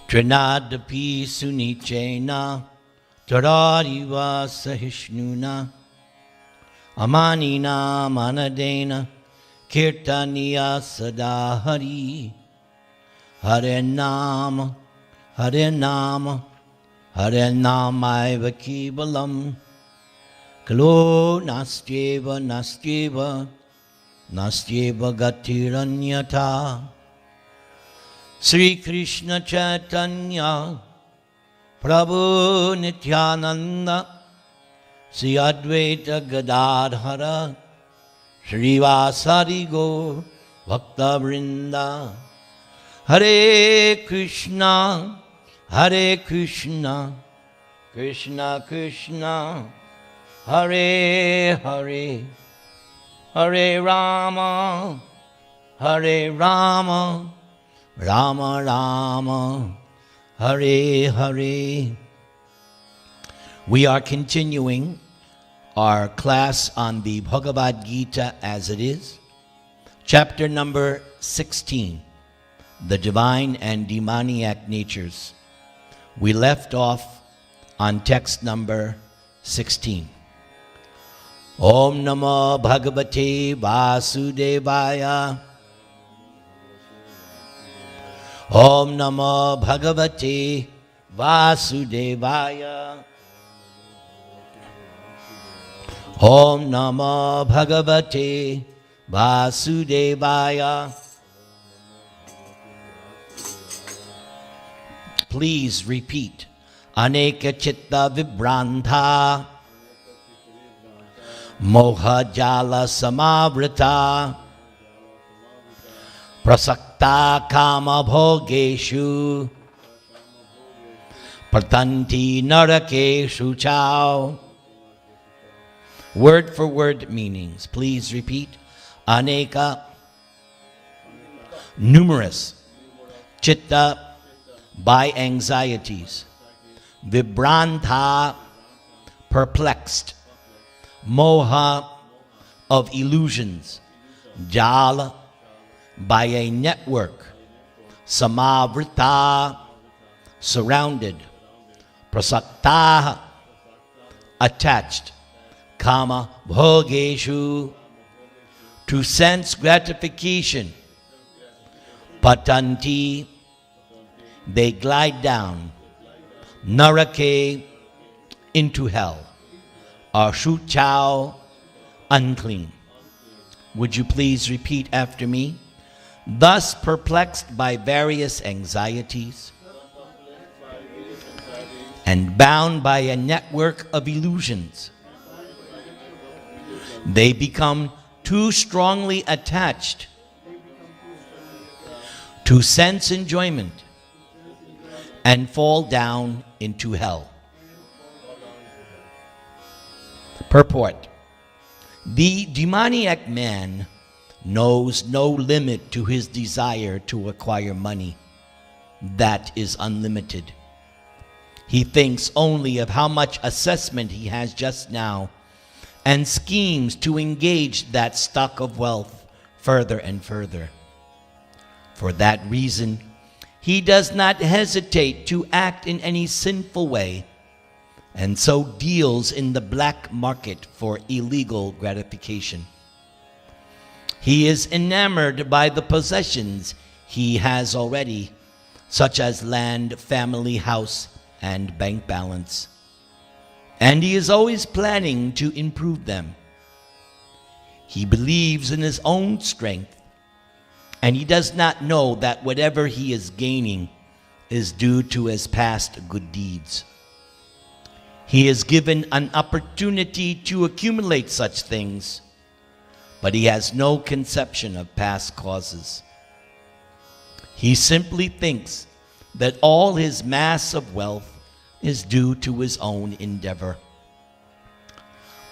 Trinadapi sunichena tarariva sahishnuna amanina manadena kirtaniya sadahari. Hare Nama, Hare Nama, Hare Namaiva Kevalam. Kalo nastyeva nastyeva nastyeva gatiranyata. Sri Krishna Chaitanya Prabhu Nityananda Sri Advaita Gadadhara Srivasari Gaur Bhakta Vrinda. Hare Krishna, Hare Krishna, Krishna Krishna, Hare Hare, Hare Rama, Hare Rama, Rama Rama, Hare Hare. We are continuing our class on the Bhagavad-gītā as it is, chapter number 16. The divine and demoniac natures. We left off on text number 16. Om Namo Bhagavate Vasudevaya. Om Namo Bhagavate Vasudevaya. Om Namo Bhagavate Vasudevaya. Please repeat. Aneka chitta vibranta moha jala samavrita prasakta kama bhogeshu pratanti narakeshu chao. Word for word meanings. Please repeat. Aneka, numerous. Chitta, by anxieties. Vibranta, perplexed. Moha, of illusions. Jala, by a network. Samavrita, surrounded. Prasakta, attached. Kama bhogeshu, to sense gratification. Patanti, they glide down. Narake, into hell. Ashuchao, unclean. Would you please repeat after me? Thus perplexed by various anxieties and bound by a network of illusions, they become too strongly attached to sense enjoyment and fall down into hell. Purport. The demoniac man knows no limit to his desire to acquire money. That is unlimited. He thinks only of how much assessment he has just now and schemes to engage that stock of wealth further and further. For that reason, he does not hesitate to act in any sinful way, and so deals in the black market for illegal gratification. He is enamored by the possessions he has already, such as land, family, house, and bank balance, and he is always planning to improve them. He believes in his own strength, and he does not know that whatever he is gaining is due to his past good deeds. He is given an opportunity to accumulate such things, but he has no conception of past causes. He simply thinks that all his mass of wealth is due to his own endeavor.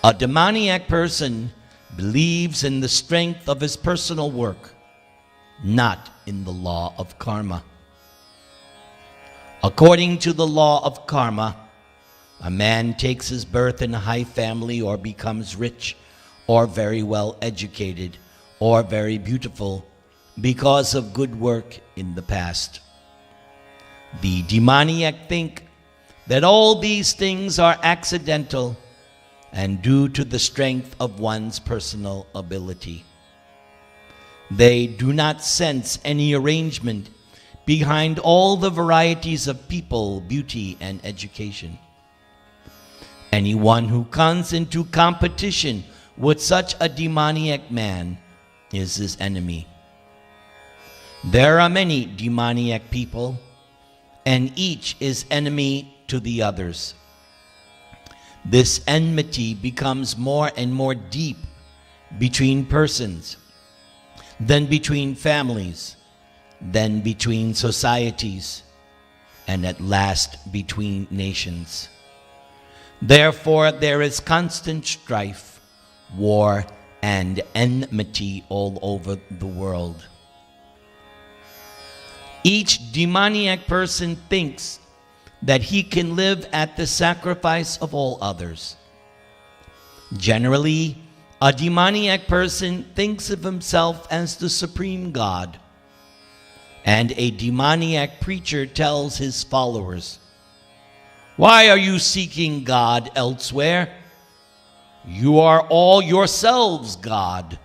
A demoniac person believes in the strength of his personal work, not in the law of karma. According to the law of karma, a man takes his birth in a high family or becomes rich or very well educated or very beautiful because of good work in the past. The demoniac think that all these things are accidental and due to the strength of one's personal ability. They do not sense any arrangement behind all the varieties of people, beauty, and education. Anyone who comes into competition with such a demoniac man is his enemy. There are many demoniac people, and each is enemy to the others. This enmity becomes more and more deep between persons, then between families, then between societies, and at last between nations. Therefore, there is constant strife, war, and enmity all over the world. Each demoniac person thinks that he can live at the sacrifice of all others. Generally, a demoniac person thinks of himself as the supreme God, and a demoniac preacher tells his followers, "Why are you seeking God elsewhere? You are all yourselves God.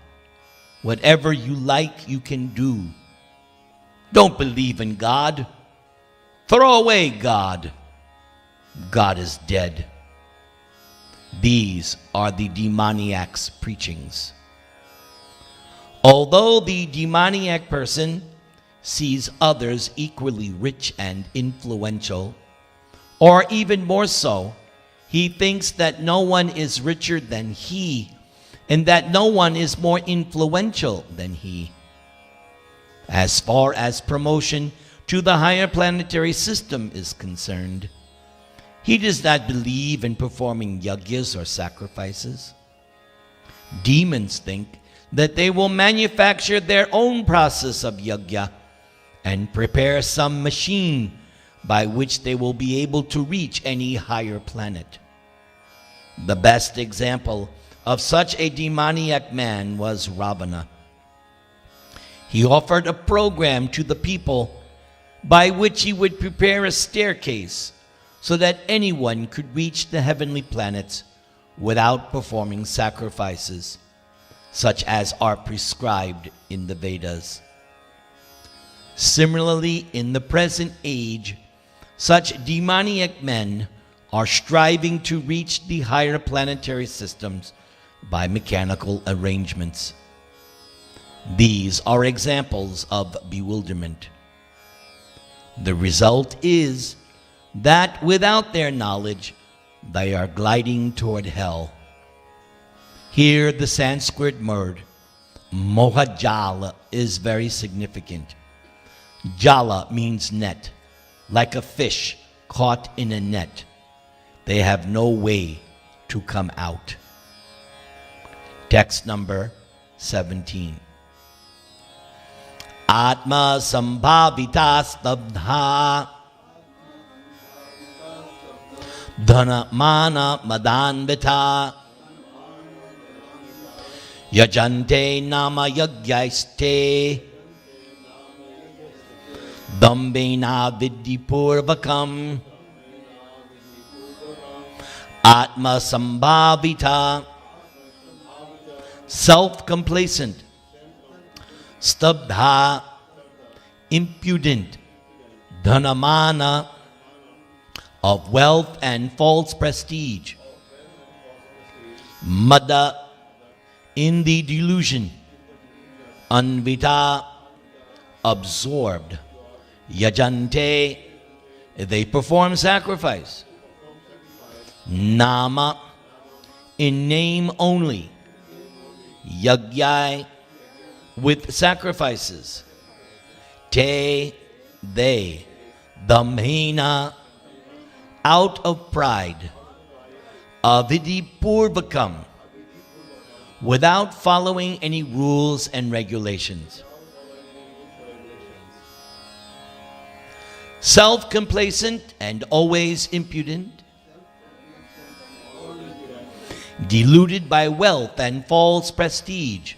Whatever you like, you can do. Don't believe in God. Throw away God. God is dead." These are the demoniac's preachings. Although the demoniac person sees others equally rich and influential, or even more so, he thinks that no one is richer than he, and that no one is more influential than he. As far as promotion to the higher planetary system is concerned, he does not believe in performing yagyas or sacrifices. Demons think that they will manufacture their own process of yagya and prepare some machine by which they will be able to reach any higher planet. The best example of such a demoniac man was Ravana. He offered a program to the people by which he would prepare a staircase so that anyone could reach the heavenly planets without performing sacrifices, such as are prescribed in the Vedas. Similarly, in the present age, such demoniac men are striving to reach the higher planetary systems by mechanical arrangements. These are examples of bewilderment. The result is that without their knowledge, they are gliding toward hell. Here, the Sanskrit word mohajala is very significant. Jala means net, like a fish caught in a net. They have no way to come out. Text number 17. Atma sambhavita stabdha dhana mana madanvita yajante nama yagyaiste dambena viddhipurvakam atma sambhavita, self-complacent, stabdha, impudent, dhanamana, of wealth and false prestige, mada, in the delusion, anvita, absorbed, yajante, they perform sacrifice, nama, in name only, yagyai, with sacrifices, te, they, dhamhena, out of pride, avidipurvakam, without following any rules and regulations. Self-complacent and always impudent, deluded by wealth and false prestige.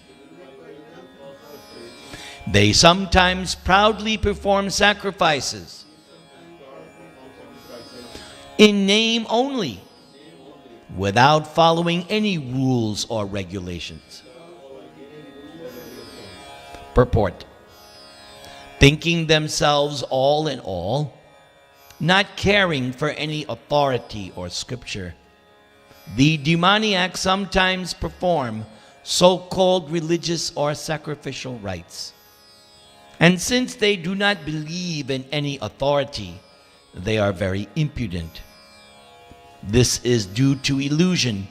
They sometimes proudly perform sacrifices, in name only, without following any rules or regulations. Purport: thinking themselves all in all, not caring for any authority or scripture, the demoniacs sometimes perform so-called religious or sacrificial rites. And since they do not believe in any authority, they are very impudent. This is due to illusion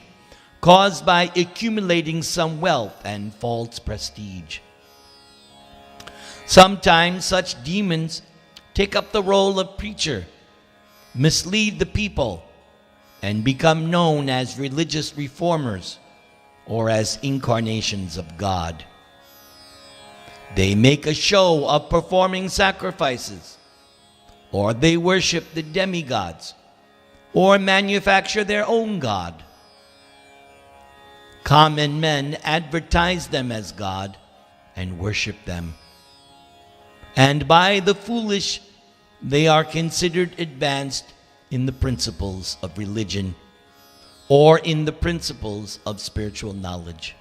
caused by accumulating some wealth and false prestige. Sometimes such demons take up the role of preacher, mislead the people, and become known as religious reformers or as incarnations of God. They make a show of performing sacrifices, or they worship the demigods, or manufacture their own god. Common men advertise them as God and worship them. And by the foolish, they are considered advanced in the principles of religion or in the principles of spiritual knowledge.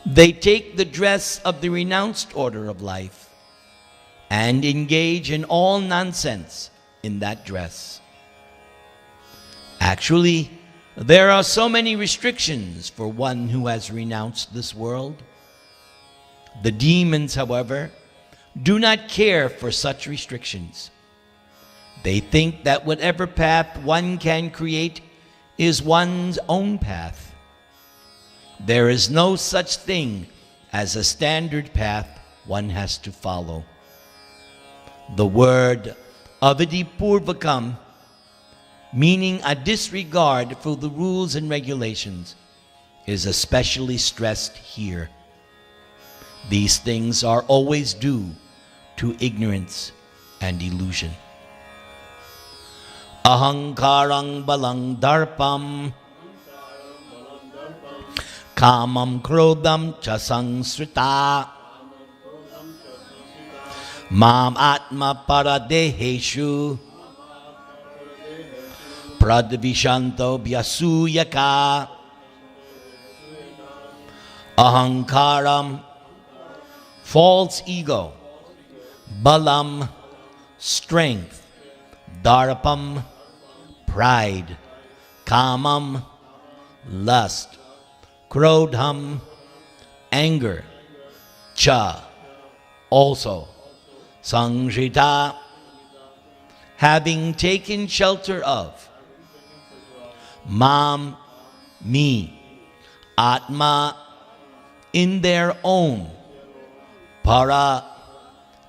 They take the dress of the renounced order of life and engage in all nonsense in that dress. Actually, there are so many restrictions for one who has renounced this world. The demons, however, do not care for such restrictions. They think that whatever path one can create is one's own path. There is no such thing as a standard path one has to follow. The word avidipurvakam, meaning a disregard for the rules and regulations, is especially stressed here. These things are always due to ignorance and illusion. Ahankarang balang darpam kamam krodam cha sangsrita mam atma paradeheshu pradvishanto vyasuyaka. Ahankaram, false ego; balam, strength; darpam, pride; kamam, lust; krodham, anger; cha, also; sangshrita, having taken shelter of; mam, me; atma, in their own; para,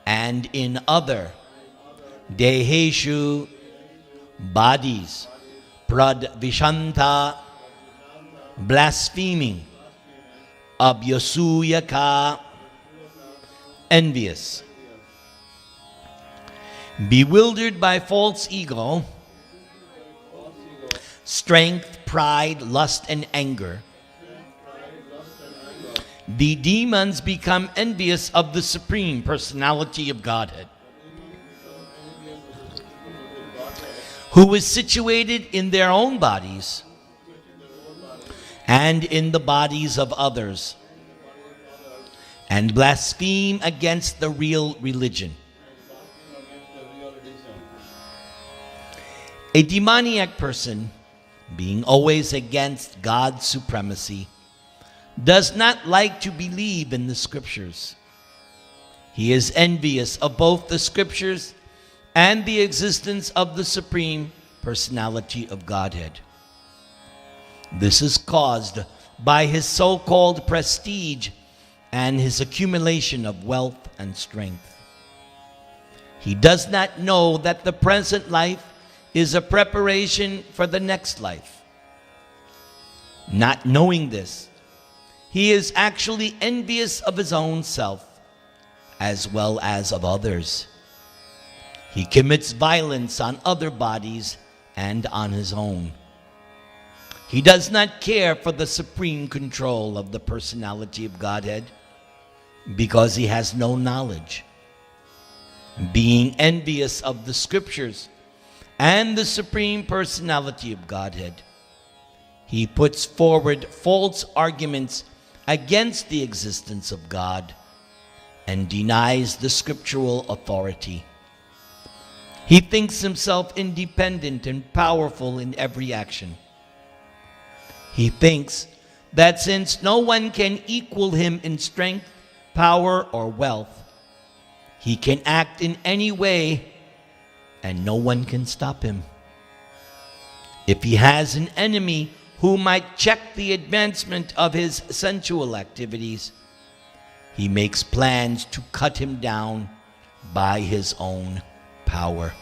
and in other; deheshu, bodies; pradvishanta, blaspheming; abhyasuyaka, envious. Bewildered by false ego, strength, pride, lust, and anger, the demons become envious of the Supreme Personality of Godhead, who is situated in their own bodies and in the bodies of others, and blaspheme against the real religion. A demoniac person, being always against God's supremacy, does not like to believe in the scriptures. He is envious of both the scriptures and the existence of the Supreme Personality of Godhead. This is caused by his so-called prestige and his accumulation of wealth and strength. He does not know that the present life is a preparation for the next life. Not knowing this, he is actually envious of his own self as well as of others. He commits violence on other bodies and on his own. He does not care for the supreme control of the personality of Godhead because he has no knowledge. Being envious of the scriptures and the Supreme Personality of Godhead. He puts forward false arguments against the existence of God and denies the scriptural authority. He thinks himself independent and powerful in every action. He thinks that since no one can equal him in strength, power, or wealth, he can act in any way and no one can stop him. If he has an enemy who might check the advancement of his sensual activities, he makes plans to cut him down by his own power.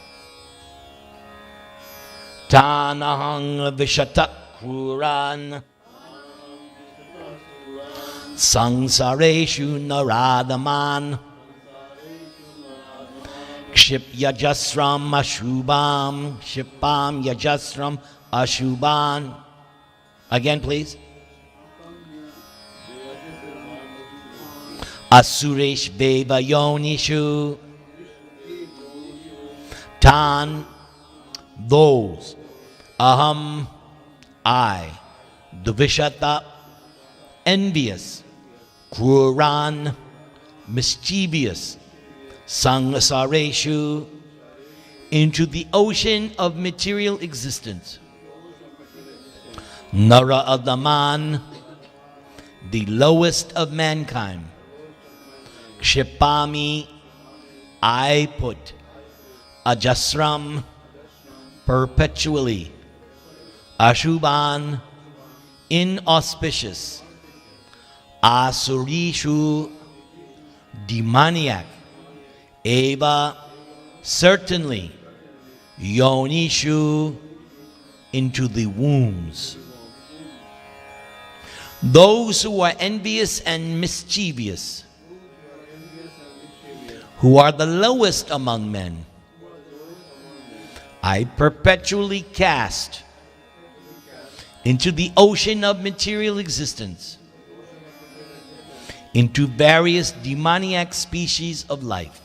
Tanahang vishatakruran Sangsareshu naradaman Kship yajasram ashubam Shipam yajasram ashuban. Again, please. Asuresh Veva Yonishu. Tan, those. Aham, I. Dvishata, envious. Kruran, mischievous. Sangsareshu, into the ocean of material existence. Nara Adaman, the lowest of mankind. Kshipami, I put. Ajasram, perpetually. Ashubhan, inauspicious. Asurishu, demoniac. Eva, certainly. Yonishu, into the wombs. Those who are envious and mischievous, who are the lowest among men, I perpetually cast into the ocean of material existence, into various demoniac species of life.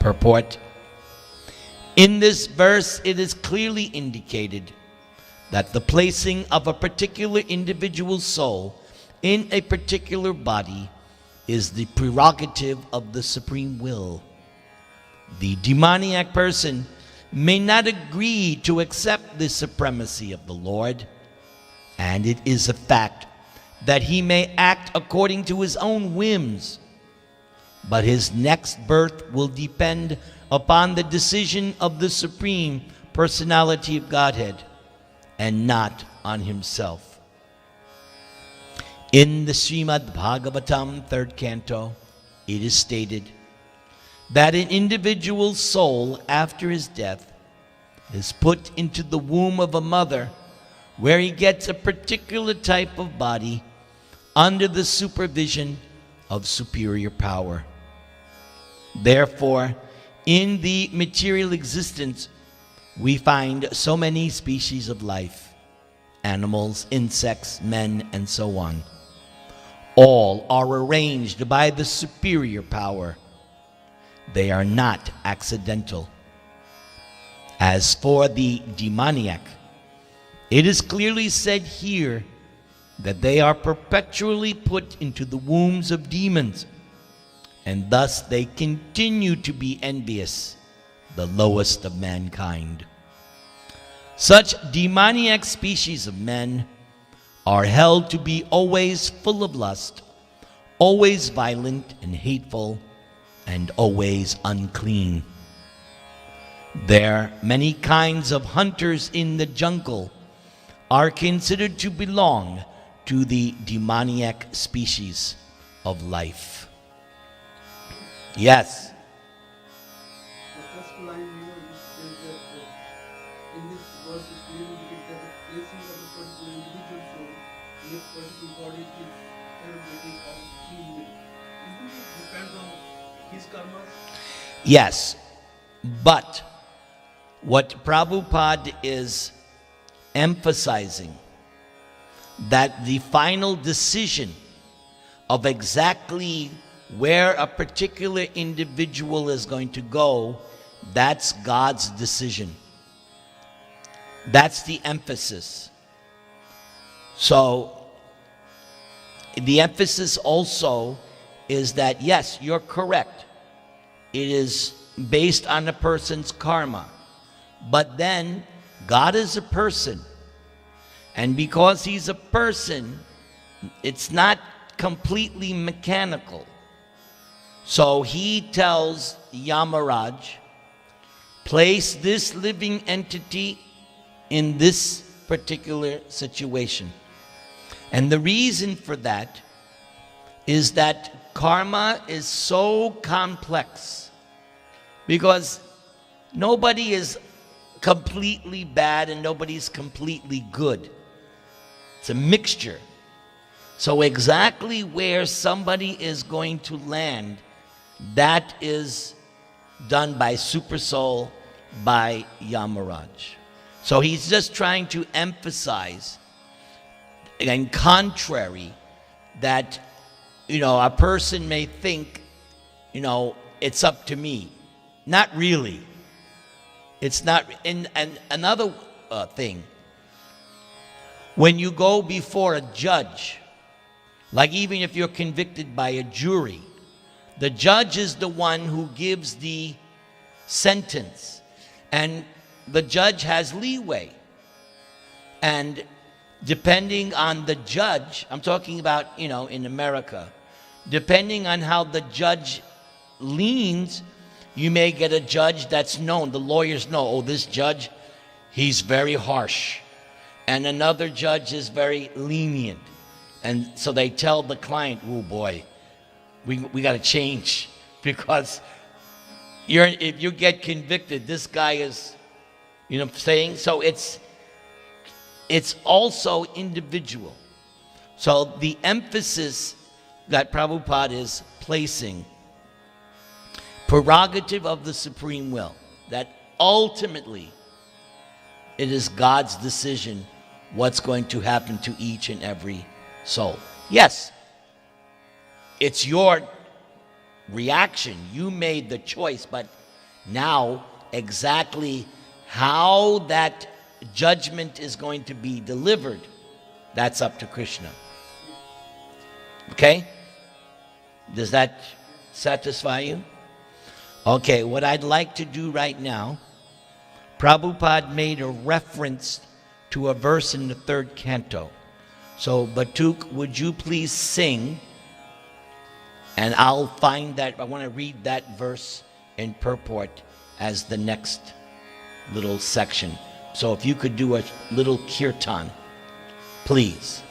Purport. In this verse, it is clearly indicated that the placing of a particular individual soul in a particular body is the prerogative of the supreme will. The demoniac person may not agree to accept the supremacy of the Lord, and it is a fact that he may act according to his own whims, but his next birth will depend upon the decision of the Supreme Personality of Godhead, and not on himself. In the Srimad Bhagavatam, 3rd canto, it is stated that an individual's soul after his death is put into the womb of a mother, where he gets a particular type of body under the supervision of superior power. Therefore, in the material existence, we find so many species of life, animals, insects, men, and so on. All are arranged by the superior power. They are not accidental. As for the demoniac, it is clearly said here that they are perpetually put into the wombs of demons, and thus they continue to be envious, the lowest of mankind. Such demoniac species of men are held to be always full of lust, always violent and hateful, and always unclean. There, many kinds of hunters in the jungle are considered to belong to the demoniac species of life. Yes. The first line, it says that in this verse is clearly indicated that the placing of the particular individual soul in a particular body is prerogative of free will. Isn't it depends on his karmas? Yes, but what Prabhupada is emphasizing, that the final decision of exactly where a particular individual is going to go that's God's decision. That's the emphasis. So the emphasis also is that, yes, you're correct. It is based on a person's karma. But then God is a person. And because he's a person, it's not completely mechanical. So he tells Yamaraj, place this living entity in this particular situation. And the reason for that is that karma is so complex, because nobody is completely bad and nobody's completely good. It's a mixture. So exactly where somebody is going to land, that is done by Supersoul, by Yamaraj. So he's just trying to emphasize, in contrary, that, a person may think, it's up to me. Not really. It's not. And another thing, when you go before a judge, like even if you're convicted by a jury, the judge is the one who gives the sentence. And the judge has leeway. And depending on the judge, I'm talking about, in America, depending on how the judge leans, you may get a judge that's known. The lawyers know, oh, this judge, he's very harsh. And another judge is very lenient. And so they tell the client, oh boy, we got to change, because if you get convicted, this guy is, saying. So it's also individual. So the emphasis that Prabhupada is placing, prerogative of the Supreme Will, that ultimately it is God's decision what's going to happen to each and every soul. Yes, it's your reaction. You made the choice, but now exactly how that judgment is going to be delivered, that's up to Krishna. Okay? Does that satisfy you? Okay, what I'd like to do right now, Prabhupada made a reference to a verse in the 3rd canto. So, Batuk, would you please sing? And I'll find that, I want to read that verse in purport as the next little section. So if you could do a little kirtan, please.